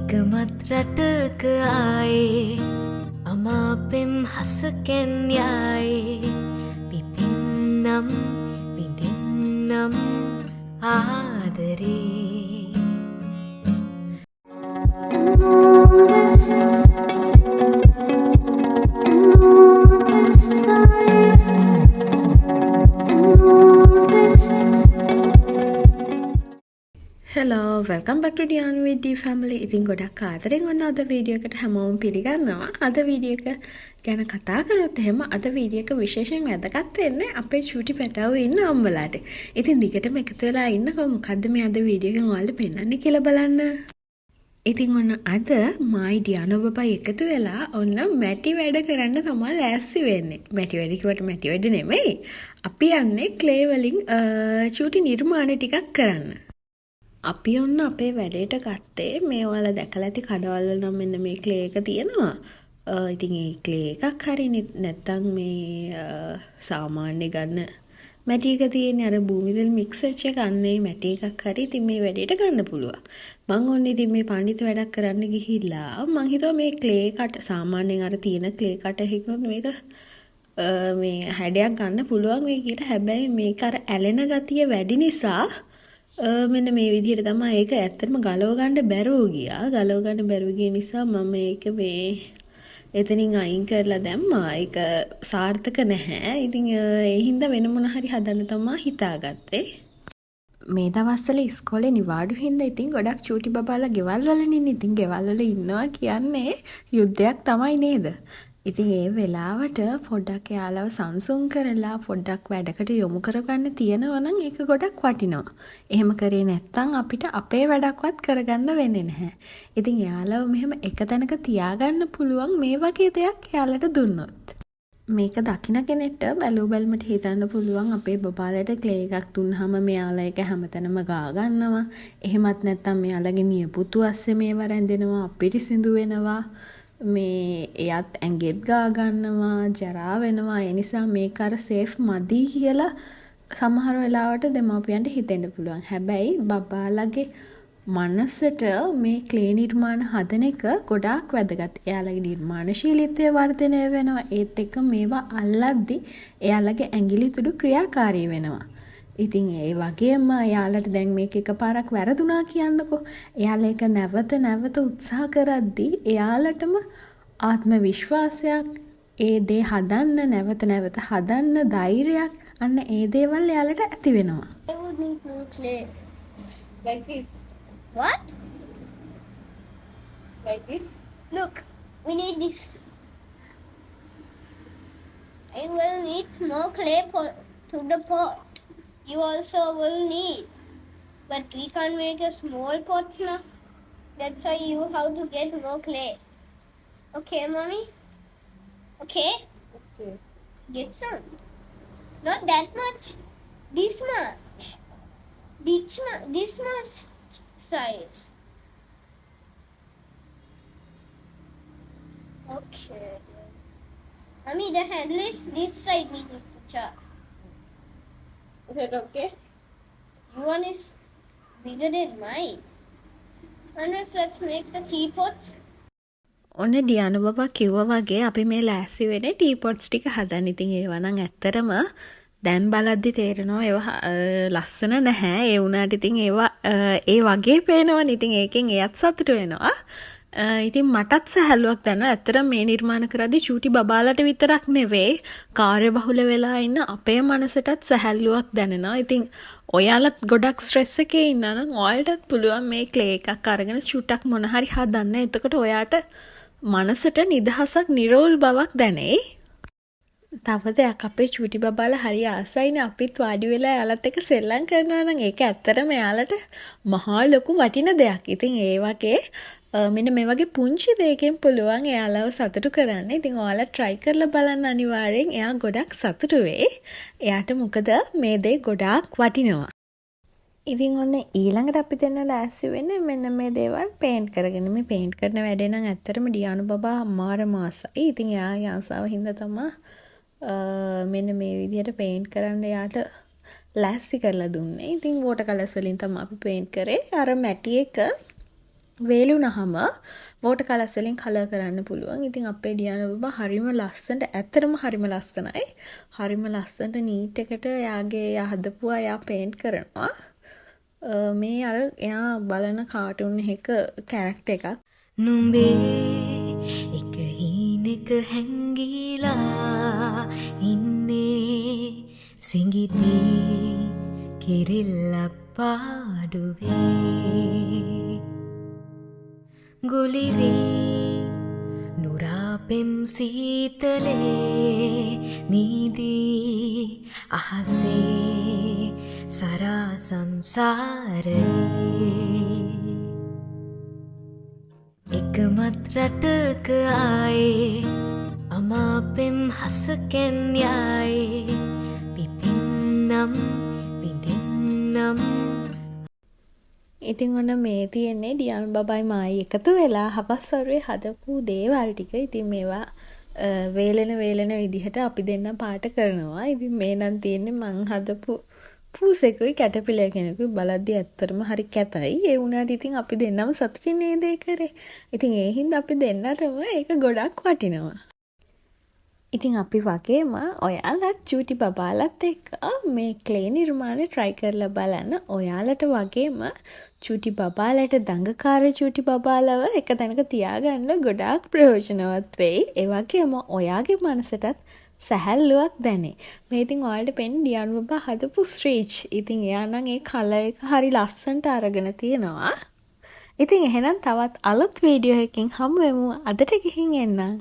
එකමත් රටක ආයේ අමාපෙම් හසකෙන් යයි පිපින්නම් විඳින්නම් ආදරේ Hello, welcome back to Diyan with D family. ඉතින් ගොඩක් ආදරෙන් ඔන්න අද වීඩියෝ එකට හැමෝම පිළිගන්නවා. අද වීඩියෝ එක ගැන කතා කරොත් එහෙම අද වීඩියෝ එක විශේෂයෙන් වැදගත් වෙන්නේ අපේ චූටි පැටවෝ ඉන්න අම්මලාට. ඉතින් දිගටම එකතු වෙලා ඉන්නකෝ මොකද්ද මේ අද වීඩියෝ එකෙන් ඔයාලට පෙන්නන්නේ කියලා බලන්න. ඉතින් ඔන්න අද මයි ඩියානෝ බබා එකතු වෙලා ඔන්න මැටි වැඩ කරන්න තමයි ලෑස්ති වෙන්නේ. මැටි වැඩ කිව්වට මැටි වැඩ නෙමෙයි. අපි යන්නේ ක්ලේ වලින් චූටි නිර්මාණ ටිකක් කරන්න. අපි ඔන්න අපේ වැඩේට ගත්තේ මේ ඔයාලා දැකලා ඇති කඩවල් වල නම් මෙන්න මේ ක්ලේ එක තියෙනවා. ඉතින් ඒ ක්ලේ එකක් හරි නැත්තම් මේ සාමාන්‍ය ගන්න මැටි එක තියෙන අර භූමිදල් මික්ස් වෙච්ච එක අන්නේ මැටි එකක් හරි ඉතින් මේ වැඩේට ගන්න පුළුවන්. මං ඔන්න ඉතින් මේ පඬිත් වැඩක් කරන්න ගිහිල්ලා මං හිතුවා මේ ක්ලේ කට සාමාන්‍යයෙන් අර තියෙන ක්ලේ කට හික්නොත් මේක මේ හැඩයක් ගන්න පුළුවන් වෙයි කියලා. හැබැයි මේක අර ඇලෙන ගතිය වැඩි නිසා මෙන්න මේ විදිහට තමයි ඒක ඇත්තටම ගලව ගන්න බැරුව ගියා. ගලව ගන්න බැරුව ගිය නිසා මම ඒක මේ එතනින් අයින් කරලා දැම්මා. ඒක සාර්ථක නැහැ. ඉතින් ඒ හින්දා වෙන මොන හරි හදන්න තමයි හිතාගත්තේ. මේ දවස්වල ඉස්කෝලේ නිවාඩු හින්දා ඉතින් ගොඩක් චූටි බබාලා ගෙවල් වල ඉන්නේ. ඉතින් ගෙවල් වල ඉන්නවා කියන්නේ යුද්ධයක් තමයි නේද? ඉතින් ඒ වෙලාවට පොඩ්ඩක් යාළුව සංසුන් කරලා පොඩ්ඩක් වැඩකට යොමු කරගන්න තියෙනවා නම් ඒක ගොඩක් වටිනවා. එහෙම කරේ නැත්නම් අපිට අපේ වැඩක්වත් කරගන්න වෙන්නේ නැහැ. ඉතින් යාළුව මෙහෙම එක තැනක තියාගන්න පුළුවන් මේ වගේ දෙයක් යාළුවට දුන්නොත්. මේක දකින්න කෙනෙක්ට බැලු බැලමට හිතන්න පුළුවන් අපේ බබාලට ක්ලේ එකක් දුන්නාම මෙයාලා ඒක හැමතැනම ගා ගන්නවා. එහෙමත් නැත්නම් මෙයාලගේ නියපොතු අස්සේ මේව රැඳෙනවා අපිරිසිදු වෙනවා. මේ එයත් ඇඟෙත් ගා ගන්නවා ජරා වෙනවා. ඒ නිසා මේක අර සේෆ් මදි කියලා සමහර වෙලාවට දෙමාපියන්ට හිතෙන්න පුළුවන්. හැබැයි බබාලගේ මනසට මේ ක්ලේ නිර්මාණ හදන එක ගොඩාක් වැදගත්. එයාලගේ නිර්මාණශීලීත්වය වර්ධනය වෙනවා. ඒත් එක්ක මේවා අල්ලද්දි එයාලගේ ඇඟිලි තුඩු ක්‍රියාකාරී වෙනවා. ඉතින් ඒ වගේම එයාලට දැන් මේක එකපාරක් වැරදුනා කියන්නකෝ. එයාලා ඒක නැවත උත්සාහ කරද්දී එයාලටම ආත්ම විශ්වාසයක් ඒ දේ හදන්න නැවත හදන්න ධෛර්යයක් අන්න ඒ දේවල් එයාලට ඇති වෙනවා. I would need more clay. Like this. What? Like this? Look, we need this. I will need more clay to the pot. You also will need. But we can't make a small pot now. That's why you have to get more clay. Okay, mommy? Okay? Okay. Get some. Not that much. This much. This much size. Okay. Mommy, the handle is this side we need to chop. Is that okay? One is bigger than mine. Unless let's make the teapot. ඔන්න ඩියානෝ බබා කිව්වා වගේ අපි මේ ලෑස්ති වෙන්නේ T pots ටික හදන්න. ඉතින් ඒවා නම් ඇත්තටම දැන් බලද්දි තේරෙනවා ඒවා ලස්සන නැහැ. ඒ වුණාට ඉතින් ඒවා ඒ වගේ පේනවනේ. ඉතින් ඒකෙන් එයත් සතුට වෙනවා. ඉතින් මටත් සැහැල්ලුවක් දැනෙනවා. ඇත්තටම මේ නිර්මාණ කරද්දි චූටි බබාලට විතරක් නෙවෙයි කාර්යබහුල වෙලා ඉන්න අපේ මනසටත් සැහැල්ලුවක් දැනෙනවා. ඉතින් ඔයාලත් ගොඩක් ස්ට්‍රෙස් එකේ ඉන්නා නම් ඔයාලටත් පුළුවන් මේ ක්ලේ එකක් අරගෙන චුට්ටක් මොන හරි හදන්න. එතකොට ඔයාට මනසට නිදහසක් නිරෝල් බවක් දැනෙයි. තව දෙයක් අපේ චූටි බබාලා හරි ආසයිනේ අපිත් වාඩි වෙලා එයාලත් එක්ක සෙල්ලම් කරනවා නම් ඒක ඇත්තටම එයාලට මහා ලොකු වටින දෙයක්. ඉතින් ඒ වගේ මෙන්න මේ වගේ පුංචි දෙයකින් පුළුවන් එයාලව සතුටු කරන්න. ඉතින් ඔයාලා try කරලා බලන්න අනිවාර්යෙන්. එයා ගොඩක් සතුටු වෙයි. එයාට මොකද මේ දේ ගොඩාක් වටිනවා. ඉතින් ඔන්න ඊළඟට අපි දෙන්න ලෑස්ති වෙන්නේ මෙන්න මේ දේවල් පේන්ට් කරගෙන. මේ පේන්ට් කරන වැඩේ නම් ඇත්තටම ඩියානෝ බබා අමාර මාසයි. ඉතින් එයාගේ ආසාව හින්දා තමයි මෙන්න මේ විදිහට පේන්ට් කරන්න එයාට ලෑස්ති කරලා දුන්නේ. ඉතින් වෝටර් කලර්ස් වලින් තමයි අපි පේන්ට් කරේ. අර මැටි එක වේලුනහම වෝටර් කලර්ස් වලින් කලර් කරන්න පුළුවන්. ඉතින් අපේ ඩියාන බබා හරිම ලස්සනට ඇත්තටම හරිම ලස්සනයි. හරිම ලස්සනට නීට් එකට එයා හදපුවා එයා පේන්ට් කරනවා. මේ අර එයා බලන කාටුන් එක කැරක්ටර් එකක්. නුඹේ එක හීනෙක හැංගීලා ඉන්නේ සිඟිති කිරිල්ලක් පාඩුවේ ගුලිවී නුරාපෙම් සීතලේ මීදී අහසේ සරා සංසාරේ එකමත් රටක ආයේ අමාපෙම් හසකෙන් යායේ පිපින්නම් විඳින්නම් ඉතින් ඔන්න මේ තියෙන්නේ ඩියාන් බබයි මායි එකතු වෙලා හවස් වරුවේ හදපු දේවල් ටික. ඉතින් මේවා වේලෙන විදිහට අපි දෙන්න පාට කරනවා. ඉතින් මේ නම් තියෙන්නේ මං හදපු පූසෙකුයි කැටපිලර් කෙනෙකුයි බලද්දි ඇත්තටම හරි කැතයි. ඒ වුණාට ඉතින් අපි දෙන්නම සතුටින් නේද ඒ කරේ. ඉතින් ඒ හින්දා අපි දෙන්නටම ඒක ගොඩක් වටිනවා. ඉතින් අපි වගේම ඔයාලත් චූටි බබාලත් එක්ක මේ ක්ලේ නිර්මාණය try කරලා බලන්න. ඔයාලට වගේම චූටි බබාලට දඟකාර චූටි බබාලව එක තැනක තියාගන්න ගොඩාක් ප්‍රයෝජනවත් වෙයි. ඒ වගේම ඔයාගේ මනසටත් සැහැල්ලුවක් දැනේ. මේ ඉතින් ඔයාලට පෙන්නේ ඩියාන් බබා හදපු ස්ට්‍රීච්. ඉතින් එයා නම් ඒ කලර් එක හරි ලස්සනට අරගෙන තියෙනවා. ඉතින් එහෙනම් තවත් අලුත් වීඩියෝ එකකින් හමු වෙමු. අදට ගිහින් එන්නම්.